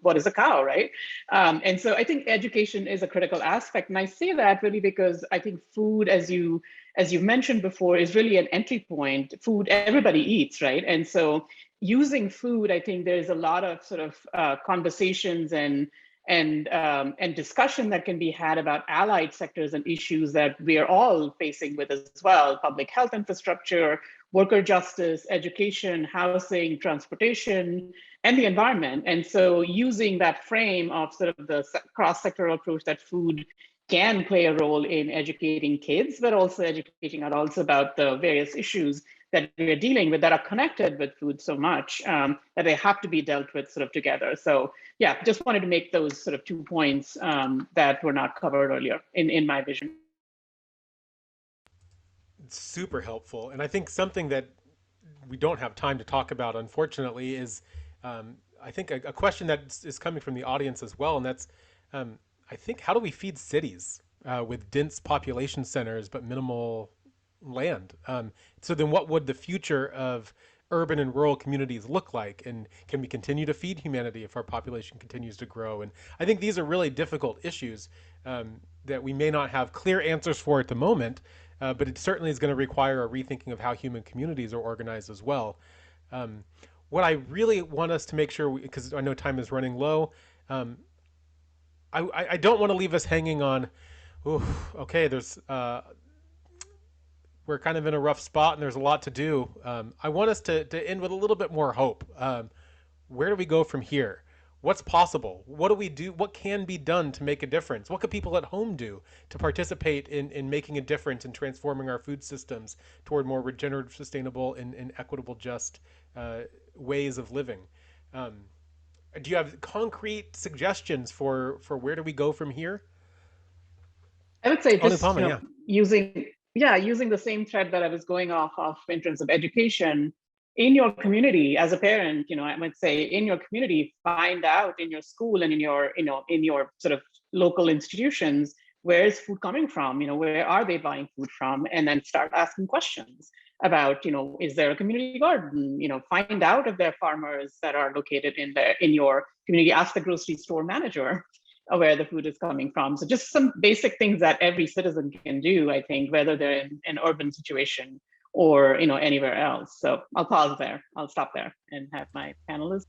what is a cow, right? And so I think education is a critical aspect. And I say that really because I think food, as you mentioned before, is really an entry point. Food, everybody eats, right? And so using food, I think there's a lot of sort of conversations and discussion that can be had about allied sectors and issues that we are all facing with as well: public health infrastructure, worker justice, education, housing, transportation, and the environment. And so using that frame of sort of the cross-sectoral approach that food can play a role in educating kids, but also educating adults about the various issues that we're dealing with that are connected with food so much that they have to be dealt with sort of together. So yeah, just wanted to make those sort of 2 points that were not covered earlier in my vision. It's super helpful. And I think something that we don't have time to talk about, unfortunately, is I think a question that is coming from the audience as well. And that's, I think, how do we feed cities with dense population centers but minimal land? So then what would the future of urban and rural communities look like? And can we continue to feed humanity if our population continues to grow? And I think these are really difficult issues that we may not have clear answers for at the moment, but it certainly is going to require a rethinking of how human communities are organized as well. What I really want us to make sure, because I know time is running low, I don't want to leave us hanging on, okay, we're kind of in a rough spot and there's a lot to do. I want us to end with a little bit more hope. Where do we go from here? What's possible? What do we do? What can be done to make a difference? What could people at home do to participate in making a difference in transforming our food systems toward more regenerative, sustainable, and equitable, just ways of living? Do you have concrete suggestions for where do we go from here? I would say just Anupama, yeah. using the same thread that I was going off of in terms of education in your community. As a parent, I might say in your community, find out in your school and in your sort of local institutions, where is food coming from? Where are they buying food from? And then start asking questions about, is there a community garden? Find out if there are farmers that are located in your community. Ask the grocery store manager where the food is coming from. So just some basic things that every citizen can do, I think, whether they're in an urban situation or anywhere else. So I'll pause there. I'll stop there and have my panelists.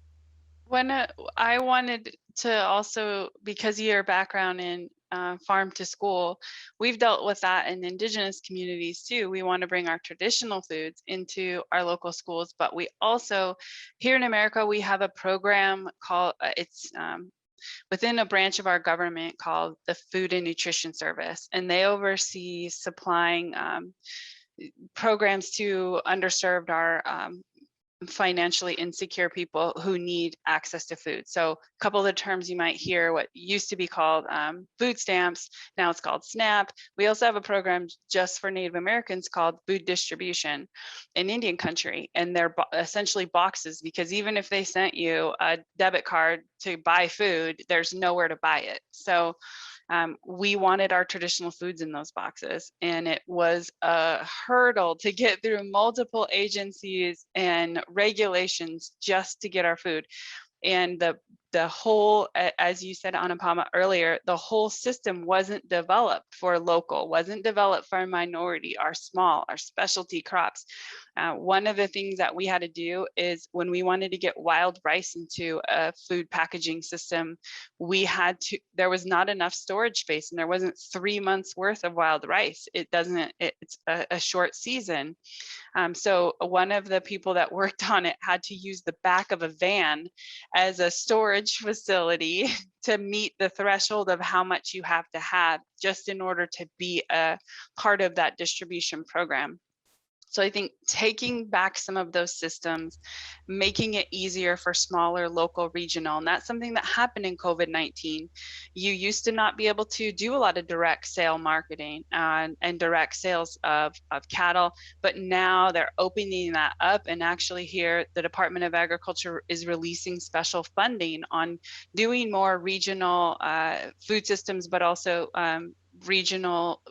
I wanted to also, because of your background in farm to school, we've dealt with that in indigenous communities too. We want to bring our traditional foods into our local schools, but we also, here in America, we have a program called, it's within a branch of our government called the Food and Nutrition Service, and they oversee supplying programs to underserved our financially insecure people who need access to food. So a couple of the terms you might hear, what used to be called food stamps, now it's called SNAP. We also have a program just for Native Americans called food distribution in Indian country. And they're essentially boxes, because even if they sent you a debit card to buy food, there's nowhere to buy it. So we wanted our traditional foods in those boxes, and it was a hurdle to get through multiple agencies and regulations just to get our food. And the whole, as you said, Anupama, earlier, the whole system wasn't developed for local, wasn't developed for minority, our small, our specialty crops. One of the things that we had to do is when we wanted to get wild rice into a food packaging system, there was not enough storage space, and there wasn't 3 months worth of wild rice. It's a short season. So one of the people that worked on it had to use the back of a van as a storage facility to meet the threshold of how much you have to have just in order to be a part of that distribution program. So I think taking back some of those systems, making it easier for smaller, local, regional, and that's something that happened in COVID-19. You used to not be able to do a lot of direct sale marketing and direct sales of cattle, but now they're opening that up. And actually here, the Department of Agriculture is releasing special funding on doing more regional food systems, but also regional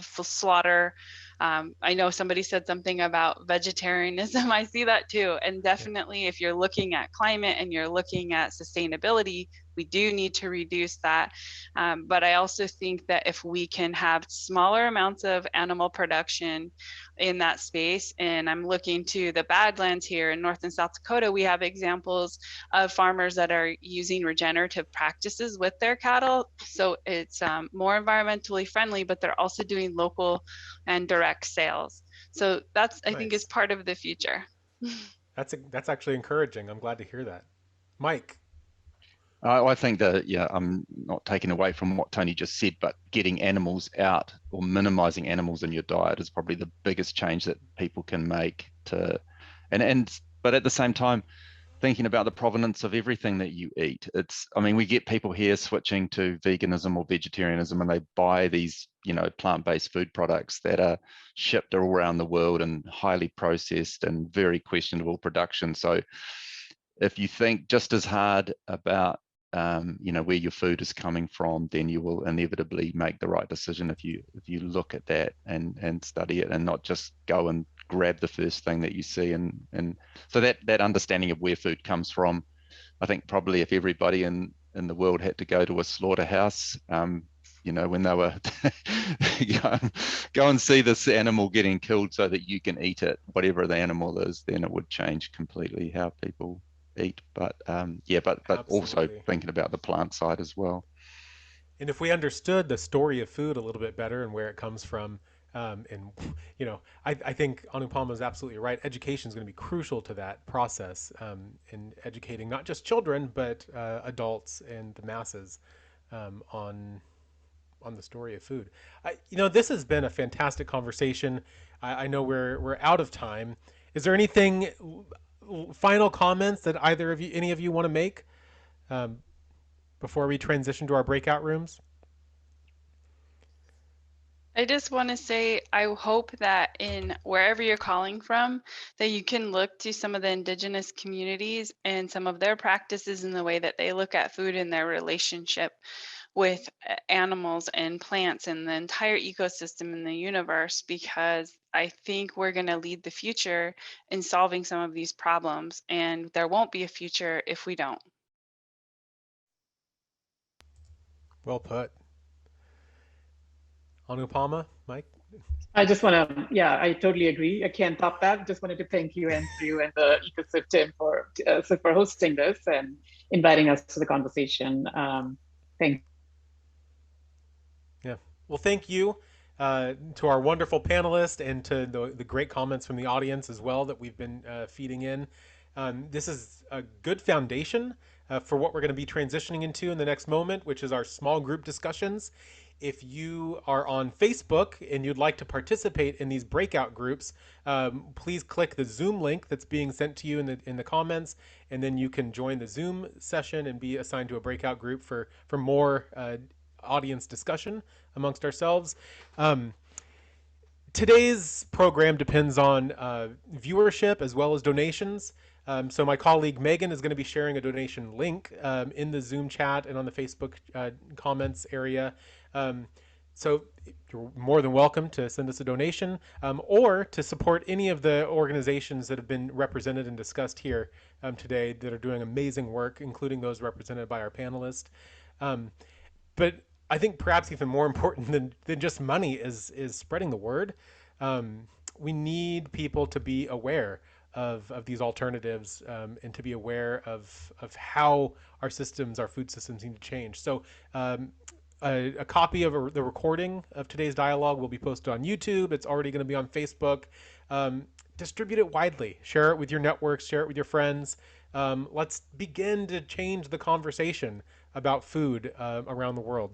slaughter. I know somebody said something about vegetarianism. I see that too. And definitely if you're looking at climate and you're looking at sustainability, we do need to reduce that. But I also think that if we can have smaller amounts of animal production in that space, and I'm looking to the Badlands here in North and South Dakota, we have examples of farmers that are using regenerative practices with their cattle. So it's more environmentally friendly, but they're also doing local and direct sales. So that's, I think, is part of the future. That's actually encouraging. I'm glad to hear that. Mike. I think that, yeah, I'm not taking away from what Tony just said, but getting animals out or minimizing animals in your diet is probably the biggest change that people can make but at the same time, thinking about the provenance of everything that you eat. I mean, we get people here switching to veganism or vegetarianism, and they buy these, plant-based food products that are shipped all around the world and highly processed and very questionable production. So if you think just as hard about where your food is coming from, then you will inevitably make the right decision if you look at that and study it, and not just go and grab the first thing that you see. And so that understanding of where food comes from, I think probably if everybody in the world had to go to a slaughterhouse, when they were go and see this animal getting killed so that you can eat it, whatever the animal is, then it would change completely how people eat. But but also thinking about the plant side as well. And if we understood the story of food a little bit better and where it comes from, and I think Anupama is absolutely right. Education is going to be crucial to that process, in educating not just children but adults and the masses on the story of food. This has been a fantastic conversation. I know we're out of time. Is there anything, final comments that any of you want to make before we transition to our breakout rooms? I just want to say, I hope that in wherever you're calling from, that you can look to some of the indigenous communities and some of their practices in the way that they look at food and their relationship with animals and plants and the entire ecosystem in the universe, because I think we're going to lead the future in solving some of these problems, and there won't be a future if we don't. Well put. Anupama, Mike? I just want to, yeah, I totally agree. I can't top that. Just wanted to thank you, Andrew, and the EcoCiv team for hosting this and inviting us to the conversation. Thank Yeah. Well, thank you to our wonderful panelists and to the great comments from the audience as well that we've been feeding in. This is a good foundation for what we're going to be transitioning into in the next moment, which is our small group discussions. If you are on Facebook and you'd like to participate in these breakout groups, please click the Zoom link that's being sent to you in the comments, and then you can join the Zoom session and be assigned to a breakout group for more audience discussion amongst ourselves. Today's program depends on viewership as well as donations. So my colleague Megan is going to be sharing a donation link in the Zoom chat and on the Facebook comments area. So you're more than welcome to send us a donation or to support any of the organizations that have been represented and discussed here today that are doing amazing work, including those represented by our panelists. But I think perhaps even more important than just money is spreading the word. We need people to be aware of these alternatives and to be aware of how our food systems need to change. So a copy of the recording of today's dialogue will be posted on YouTube. It's already going to be on Facebook. Distribute it widely. Share it with your networks. Share it with your friends. Let's begin to change the conversation about food around the world.